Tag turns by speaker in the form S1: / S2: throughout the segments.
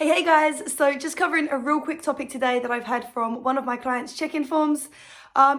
S1: Hey guys, so just covering a real quick topic today that I've had from one of my clients' check-in forms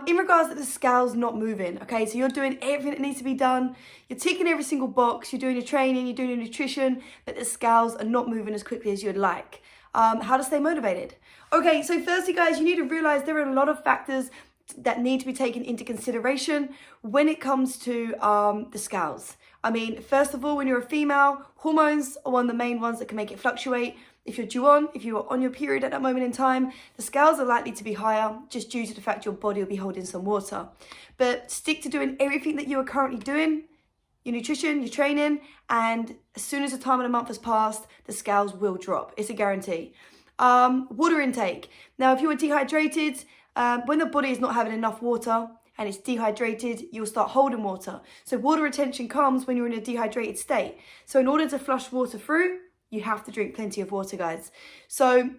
S1: in regards to the scales not moving. Okay, so you're doing everything that needs to be done, you're ticking every single box, you're doing your training, you're doing your nutrition, but the scales are not moving as quickly as you'd like. How to stay motivated? Okay, so firstly guys, you need to realize there are a lot of factors that need to be taken into consideration when it comes to the scales. I mean, first of all, when you're a female, hormones are one of the main ones that can make it fluctuate. If you're on your period at that moment in time, the scales are likely to be higher just due to the fact your body will be holding some water. But stick to doing everything that you are currently doing, your nutrition, your training, and as soon as the time of the month has passed, the scales will drop. It's a guarantee. Water intake. Now, if you are dehydrated, when the body is not having enough water and it's dehydrated, you'll start holding water. So water retention comes when you're in a dehydrated state. So in order to flush water through, you have to drink plenty of water, guys. So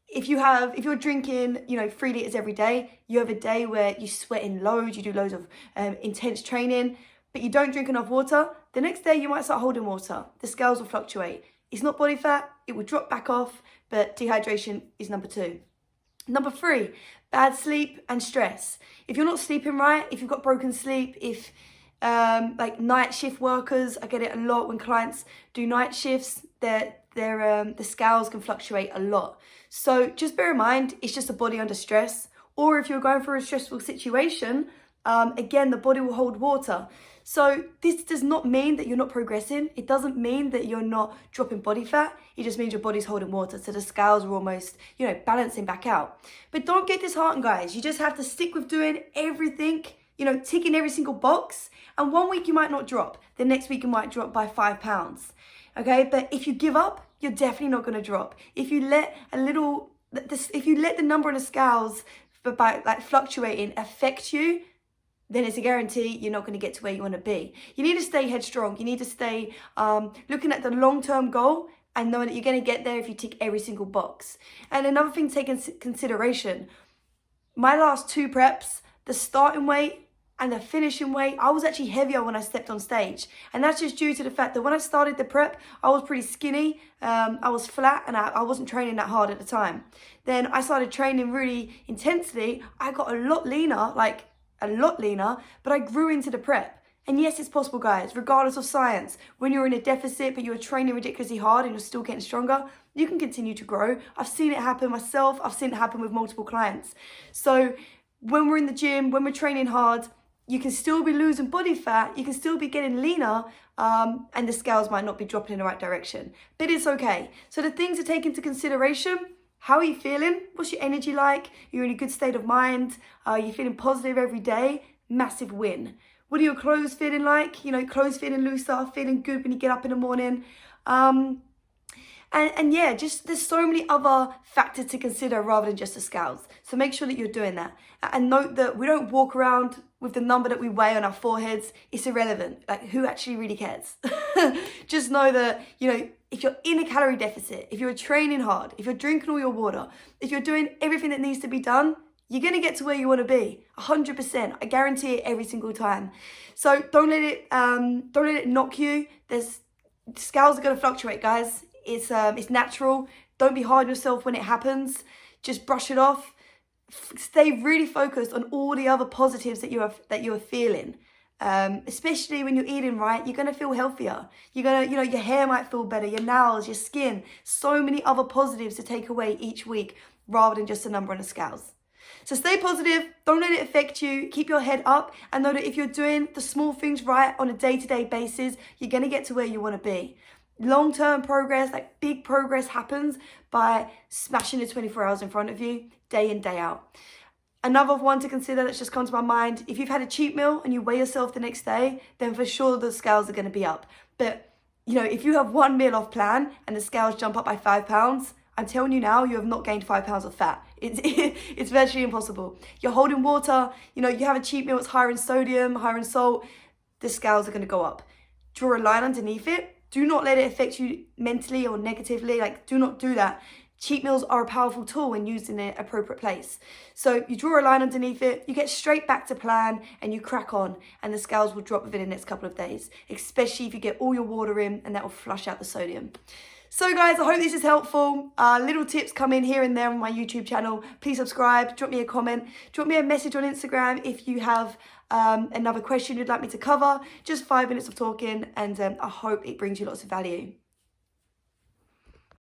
S1: if you're drinking, 3 liters every day, you have a day where you sweat in loads, you do loads of intense training, but you don't drink enough water, the next day you might start holding water. The scales will fluctuate. It's not body fat, it will drop back off, but dehydration is number 2. Number 3, bad sleep and stress. If you're not sleeping right, if you've got broken sleep, if like night shift workers, I get it a lot when clients do night shifts, the scales can fluctuate a lot. So just bear in mind, it's just a body under stress. Or if you're going through a stressful situation, again, the body will hold water. So this does not mean that you're not progressing. It doesn't mean that you're not dropping body fat. It just means your body's holding water. So the scales are almost, balancing back out. But don't get disheartened, guys. You just have to stick with doing everything, ticking every single box. And 1 week you might not drop. The next week you might drop by 5 pounds. Okay, but if you give up, you're definitely not going to drop. If you let the number on the scales by fluctuating affect you, then it's a guarantee you're not going to get to where you want to be. You need to stay headstrong. You need to stay looking at the long-term goal and knowing that you're going to get there if you tick every single box. And another thing to take into consideration, my last 2 preps, the starting weight and the finishing weight, I was actually heavier when I stepped on stage. And that's just due to the fact that when I started the prep, I was pretty skinny, I was flat, and I wasn't training that hard at the time. Then I started training really intensely. I got a lot leaner, but I grew into the prep. And yes, it's possible, guys, regardless of science. When you're in a deficit, but you're training ridiculously hard and you're still getting stronger, you can continue to grow. I've seen it happen myself. I've seen it happen with multiple clients. So when we're in the gym, when we're training hard, you can still be losing body fat, you can still be getting leaner, and the scales might not be dropping in the right direction. But it's okay. So the things to take into consideration: how are you feeling? What's your energy like? You're in a good state of mind? You're feeling positive every day? Massive win. What are your clothes feeling like? Clothes feeling looser, feeling good when you get up in the morning. And yeah, just there's so many other factors to consider rather than just the scales. So make sure that you're doing that. And note that we don't walk around with the number that we weigh on our foreheads. It's irrelevant. Like, who actually really cares? Just know that, if you're in a calorie deficit, if you're training hard, if you're drinking all your water, if you're doing everything that needs to be done, you're going to get to where you want to be. 100%. I guarantee it every single time. So don't let it knock you. Scales are going to fluctuate, guys. It's natural. Don't be hard on yourself when it happens. Just brush it off. Stay really focused on all the other positives that you're feeling. Especially when you're eating right, you're gonna feel healthier. You're gonna, your hair might feel better, your nails, your skin. So many other positives to take away each week rather than just a number on the scales. So stay positive, don't let it affect you, keep your head up, and know that if you're doing the small things right on a day-to-day basis, you're gonna get to where you wanna be. Long-term progress, like big progress, happens by smashing the 24 hours in front of you, day in, day out. Another one to consider that's just come to my mind: if you've had a cheat meal and you weigh yourself the next day, then for sure the scales are going to be up. But, if you have one meal off plan and the scales jump up by 5 pounds, I'm telling you now, you have not gained 5 pounds of fat. It's virtually impossible. You're holding water, you have a cheat meal that's higher in sodium, higher in salt, the scales are going to go up. Draw a line underneath it. Do not let it affect you mentally or negatively. Do not do that. Cheat meals are a powerful tool when used in the appropriate place. So you draw a line underneath it, you get straight back to plan, and you crack on, and the scales will drop within the next couple of days, especially if you get all your water in, and that will flush out the sodium. So guys, I hope this is helpful. Little tips come in here and there on my YouTube channel. Please subscribe, drop me a comment, drop me a message on Instagram if you have another question you'd like me to cover. Just 5 minutes of talking, and I hope it brings you lots of value.